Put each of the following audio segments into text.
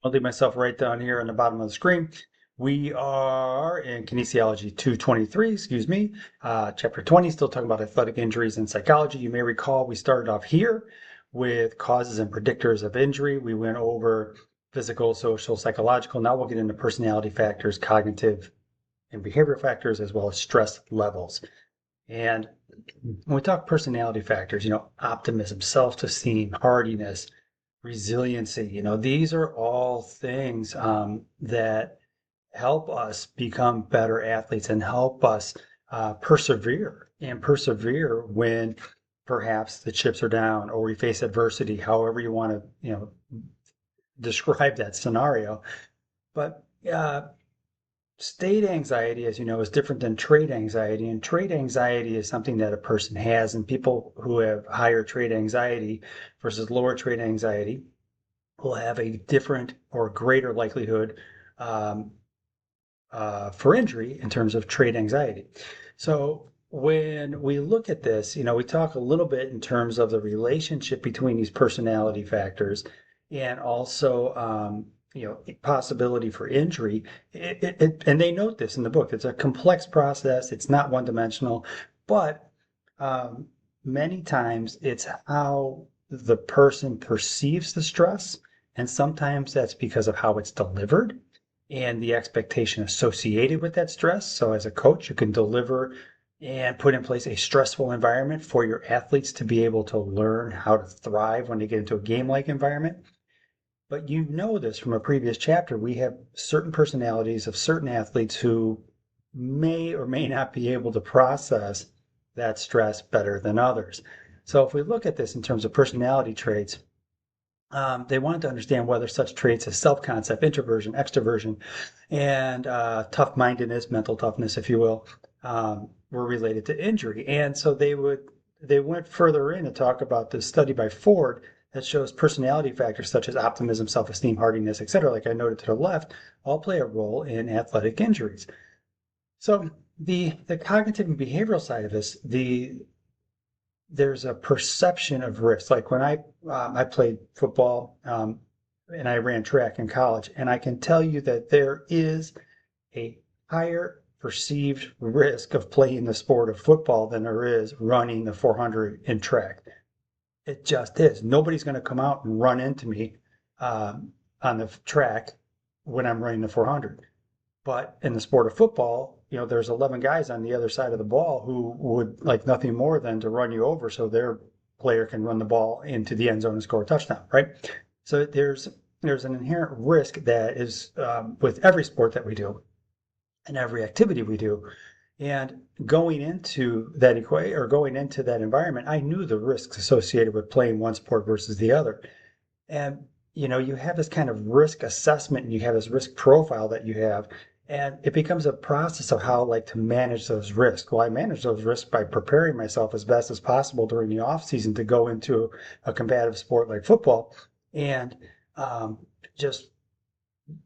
I'll leave myself right down here on the bottom of the screen. We are in Kinesiology 223, excuse me, chapter 20, still talking about athletic injuries and psychology. You may recall we started off here with causes and predictors of injury. We went over physical, social, psychological. Now we'll get into personality factors, cognitive and behavioral factors, as well as stress levels. And when we talk personality factors, optimism, self-esteem, hardiness, resiliency, these are all things that help us become better athletes and help us persevere when perhaps the chips are down or we face adversity, however you want to, describe that scenario. But state anxiety, as you know, is different than trait anxiety. And trait anxiety is something that a person has, and people who have higher trait anxiety versus lower trait anxiety will have a different or greater likelihood um, for injury in terms of trait anxiety. So when we look at this, we talk a little bit in terms of the relationship between these personality factors and also, possibility for injury. And they note this in the book. It's a complex process. It's not one dimensional, but um, many times it's how the person perceives the stress. And sometimes that's because of how it's delivered and the expectation associated with that stress. So, as a coach, you can deliver and put in place a stressful environment for your athletes to be able to learn how to thrive when they get into a game like environment. But you know this from a previous chapter. We have certain personalities of certain athletes who may or may not be able to process that stress better than others. So, if we look at this in terms of personality traits, they wanted to understand whether such traits as self-concept, introversion, extroversion, and tough-mindedness, mental toughness, if you will, were related to injury. And so they went further in to talk about this study by Ford that shows personality factors such as optimism, self-esteem, hardiness, etc., like I noted to the left, all play a role in athletic injuries. So the cognitive and behavioral side of this, there's a perception of risk. Like when I played football and I ran track in college, and I can tell you that there is a higher perceived risk of playing the sport of football than there is running the 400 in track. It just is. Nobody's going to come out and run into me on the track when I'm running the 400. But in the sport of football, there's 11 guys on the other side of the ball who would like nothing more than to run you over so their player can run the ball into the end zone and score a touchdown, right? So there's an inherent risk that is with every sport that we do and every activity we do. And going into that equation or going into that environment, I knew the risks associated with playing one sport versus the other. And you have this kind of risk assessment and you have this risk profile that you have, and it becomes a process of how like to manage those risks. Well, I manage those risks by preparing myself as best as possible during the off season to go into a combative sport like football and just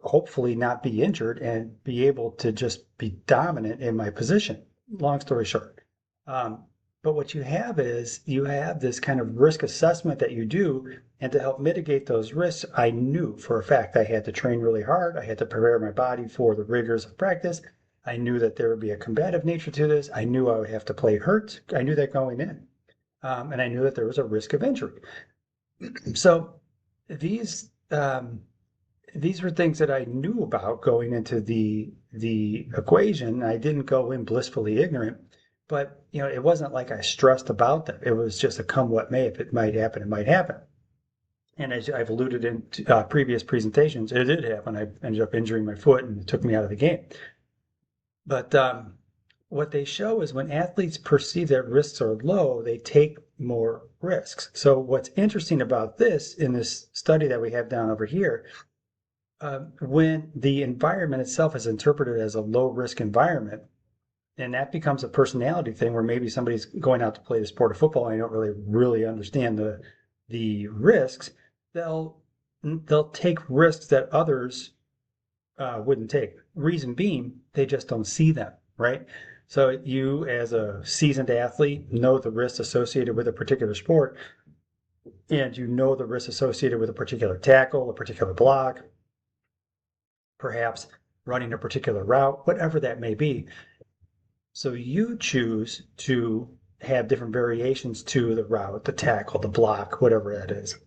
hopefully not be injured and be able to just be dominant in my position. Long story short. Um, but what you have is you have this kind of risk assessment that you do. And to help mitigate those risks, I knew for a fact I had to train really hard. I had to prepare my body for the rigors of practice. I knew that there would be a combative nature to this. I knew I would have to play hurt. I knew that going in. And I knew that there was a risk of injury. So these these were things that I knew about going into the equation. I didn't go in blissfully ignorant, but it wasn't like I stressed about them. It was just a come what may. If it might happen, it might happen. And as I've alluded in previous presentations, it did happen. I ended up injuring my foot, and it took me out of the game. But what they show is when athletes perceive that risks are low, they take more risks. So what's interesting about this in this study that we have down over here, when the environment itself is interpreted as a low risk environment, and that becomes a personality thing where maybe somebody's going out to play the sport of football and they don't really understand the risks, they'll they'll take risks that others wouldn't take. Reason being, they just don't see them, right? So you, as a seasoned athlete, know the risks associated with a particular sport, and you know the risks associated with a particular tackle, a particular block, perhaps running a particular route, whatever that may be. So you choose to have different variations to the route, the tackle, the block, whatever that is.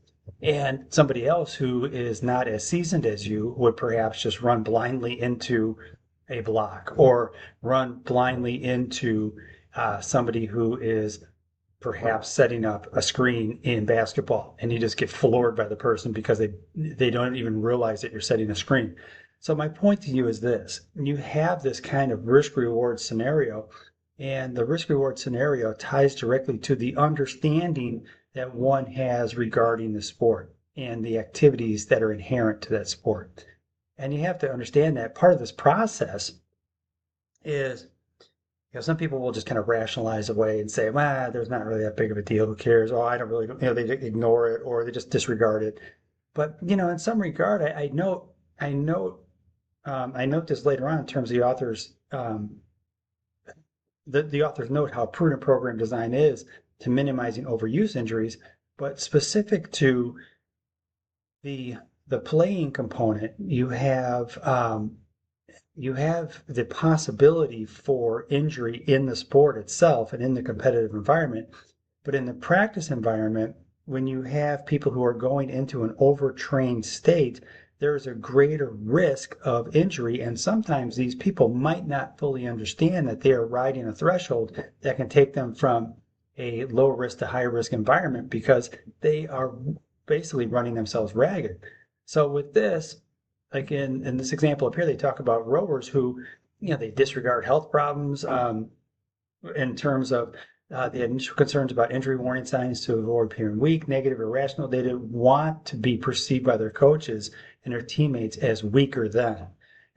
And somebody else who is not as seasoned as you would perhaps just run blindly into a block or run blindly into somebody who is perhaps setting up a screen in basketball and you just get floored by the person because they don't even realize that you're setting a screen. So my point to you is this: you have this kind of risk reward scenario, and the risk reward scenario ties directly to the understanding that one has regarding the sport and the activities that are inherent to that sport. And you have to understand that part of this process is, some people will just kind of rationalize away and say, well, there's not really that big of a deal. Who cares? Oh, I don't really, they ignore it or they just disregard it. But, in some regard, I note this later on in terms of the authors note how prudent program design is to minimizing overuse injuries, but specific to the the playing component, you have the possibility for injury in the sport itself and in the competitive environment. But in the practice environment, when you have people who are going into an overtrained state, there is a greater risk of injury. And sometimes these people might not fully understand that they are riding a threshold that can take them from a low risk to high risk environment because they are basically running themselves ragged. So with this, like in this example up here, they talk about rowers who, they disregard health problems in terms of they had initial concerns about injury warning signs to avoid appearing weak, negative, irrational. They didn't want to be perceived by their coaches and their teammates as weaker than.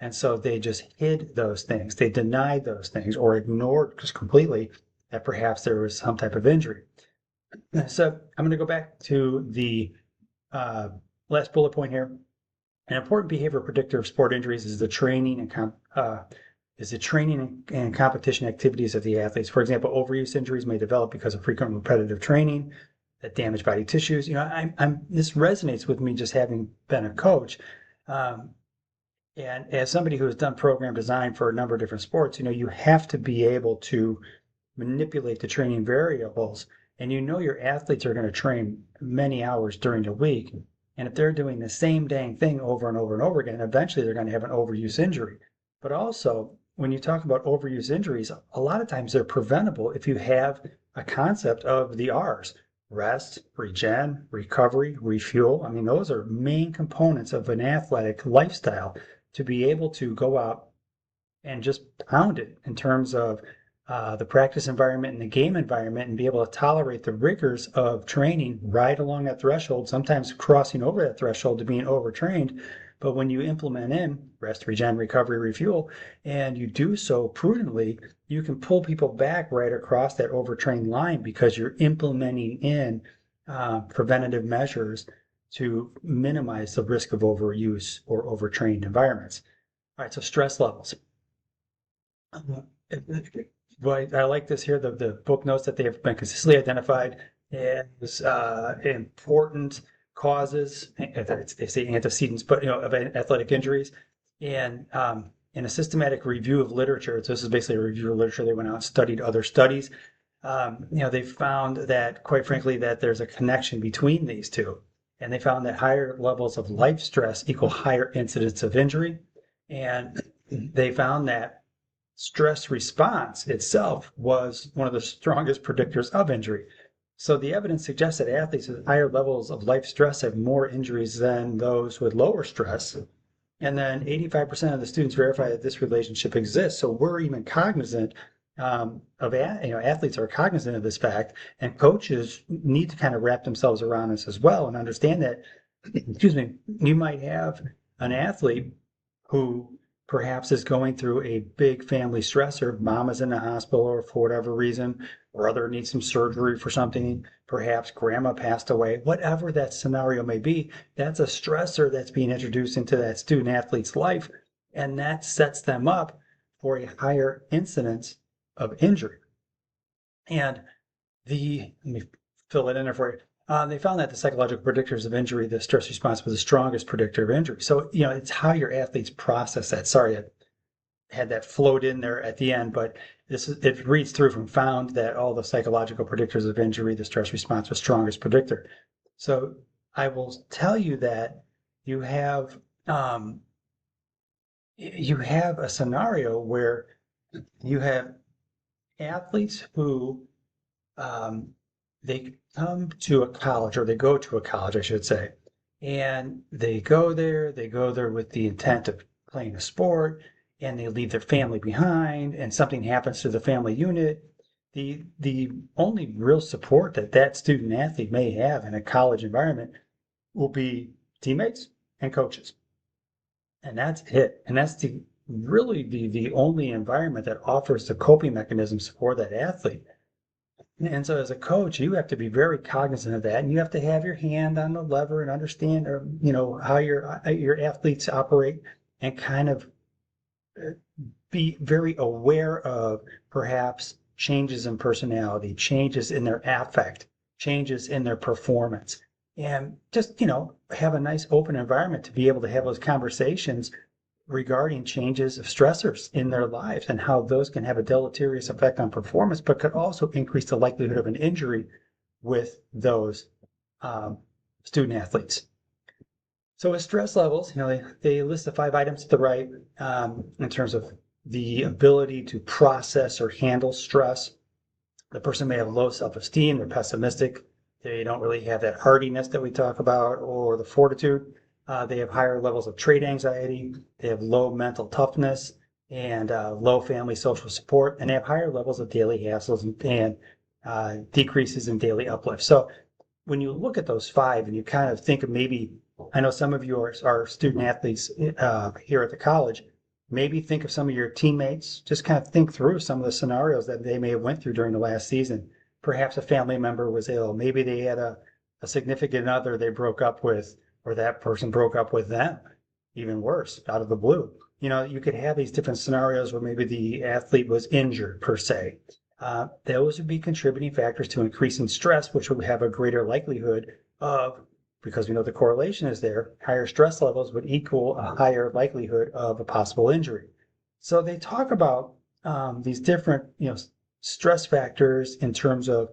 And so they just hid those things. They denied those things or ignored just completely that perhaps there was some type of injury. So I'm going to go back to the last bullet point here. An important behavior predictor of sport injuries is the training and competition activities of the athletes. For example, overuse injuries may develop because of frequent repetitive training that damage body tissues. This resonates with me just having been a coach. And as somebody who has done program design for a number of different sports, you have to be able to manipulate the training variables. And your athletes are going to train many hours during the week. And if they're doing the same dang thing over and over and over again, eventually they're going to have an overuse injury. But also, when you talk about overuse injuries, a lot of times they're preventable if you have a concept of the R's: rest, regen, recovery, refuel. I mean, those are main components of an athletic lifestyle to be able to go out and just pound it in terms of the practice environment and the game environment, and be able to tolerate the rigors of training right along that threshold, sometimes crossing over that threshold to being overtrained. But when you implement in rest, regen, recovery, refuel, and you do so prudently, you can pull people back right across that overtrained line because you're implementing in preventative measures to minimize the risk of overuse or overtrained environments. All right, so stress levels. But I like this here. The book notes that they have been consistently identified as important causes. They say antecedents, but of athletic injuries. And in a systematic review of literature, so this is basically a review of literature. They went out and studied other studies. They found that, quite frankly, that there's a connection between these two. And they found that higher levels of life stress equal higher incidence of injury. And they found that stress response itself was one of the strongest predictors of injury. So the evidence suggests that athletes with higher levels of life stress have more injuries than those with lower stress. And then 85% of the students verify that this relationship exists. So we're even cognizant athletes are cognizant of this fact, and coaches need to kind of wrap themselves around this as well and understand that, excuse me, you might have an athlete who perhaps is going through a big family stressor. Mom is in the hospital or for whatever reason, brother needs some surgery for something, perhaps grandma passed away, whatever that scenario may be. That's a stressor that's being introduced into that student athlete's life, and that sets them up for a higher incidence of injury. And let me fill it in there for you. They found that the psychological predictors of injury, the stress response was the strongest predictor of injury. So, it's how your athletes process that. Sorry, I had that float in there at the end, but it reads through from found that all the psychological predictors of injury, the stress response was strongest predictor. So I will tell you that you have um, you have a scenario where you have athletes who um, they come to a college, or they go to a college, I should say, and they go there with the intent of playing a sport, and they leave their family behind, and something happens to the family unit. The only real support that that student athlete may have in a college environment will be teammates and coaches. And that's it. And that's the only environment that offers the coping mechanisms for that athlete. And so as a coach, you have to be very cognizant of that, and you have to have your hand on the lever and understand, or, how your athletes operate, and kind of be very aware of perhaps changes in personality, changes in their affect, changes in their performance, and just, have a nice open environment to be able to have those conversations regarding changes of stressors in their lives and how those can have a deleterious effect on performance, but could also increase the likelihood of an injury with those um, student athletes. So with stress levels, they list the 5 items to the right in terms of the ability to process or handle stress. The person may have low self-esteem, they're pessimistic, they don't really have that hardiness that we talk about, or the fortitude. They have higher levels of trait anxiety, they have low mental toughness, and low family social support, and they have higher levels of daily hassles and decreases in daily uplift. So when you look at those 5 and you kind of think of, maybe, I know some of you are student athletes here at the college, maybe think of some of your teammates, just kind of think through some of the scenarios that they may have went through during the last season. Perhaps a family member was ill. Maybe they had a significant other they broke up with, or that person broke up with them, even worse, out of the blue. You could have these different scenarios where maybe the athlete was injured per se. Those would be contributing factors to increasing stress, which would have a greater likelihood of, because we know the correlation is there, higher stress levels would equal a higher likelihood of a possible injury. So they talk about these different, stress factors in terms of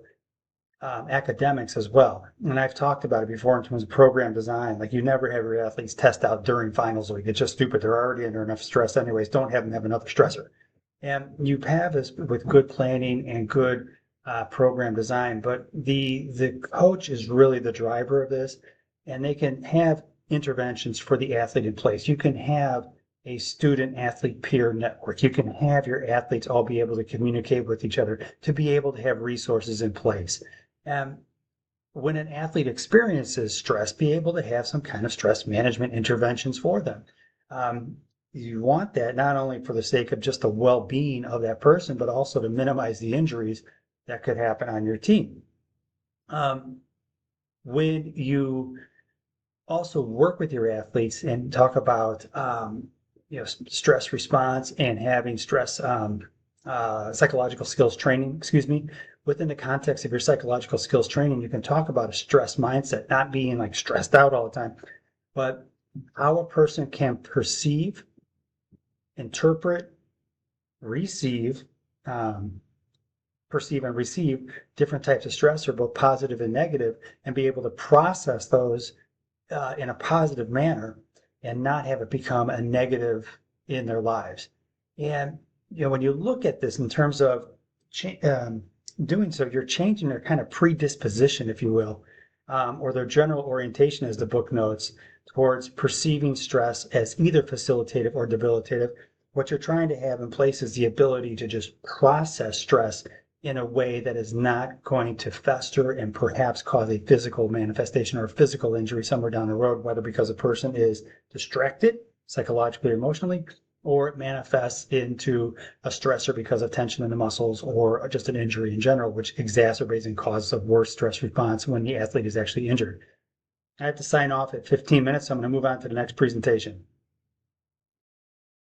academics as well. And I've talked about it before in terms of program design. Like, you never have your athletes test out during finals week. It's just stupid. They're already under enough stress anyways. Don't have them have another stressor. And you have this with good planning and good program design, but the coach is really the driver of this, and they can have interventions for the athlete in place. You can have a student athlete peer network. You can have your athletes all be able to communicate with each other, to be able to have resources in place. And when an athlete experiences stress, be able to have some kind of stress management interventions for them. You want that not only for the sake of just the well-being of that person, but also to minimize the injuries that could happen on your team. When you also work with your athletes and talk about stress response and having stress psychological skills training, within the context of your psychological skills training, you can talk about a stress mindset, not being like stressed out all the time, but how a person can interpret, receive, perceive and receive different types of stress, or both positive and negative, and be able to process those in a positive manner and not have it become a negative in their lives. And when you look at this in terms of doing so, you're changing their kind of predisposition, if you will, or their general orientation, as the book notes, towards perceiving stress as either facilitative or debilitative. What you're trying to have in place is the ability to just process stress in a way that is not going to fester and perhaps cause a physical manifestation or a physical injury somewhere down the road, whether because a person is distracted psychologically or emotionally, or it manifests into a stressor because of tension in the muscles, or just an injury in general, which exacerbates and causes a worse stress response when the athlete is actually injured. I have to sign off at 15 minutes, so I'm going to move on to the next presentation.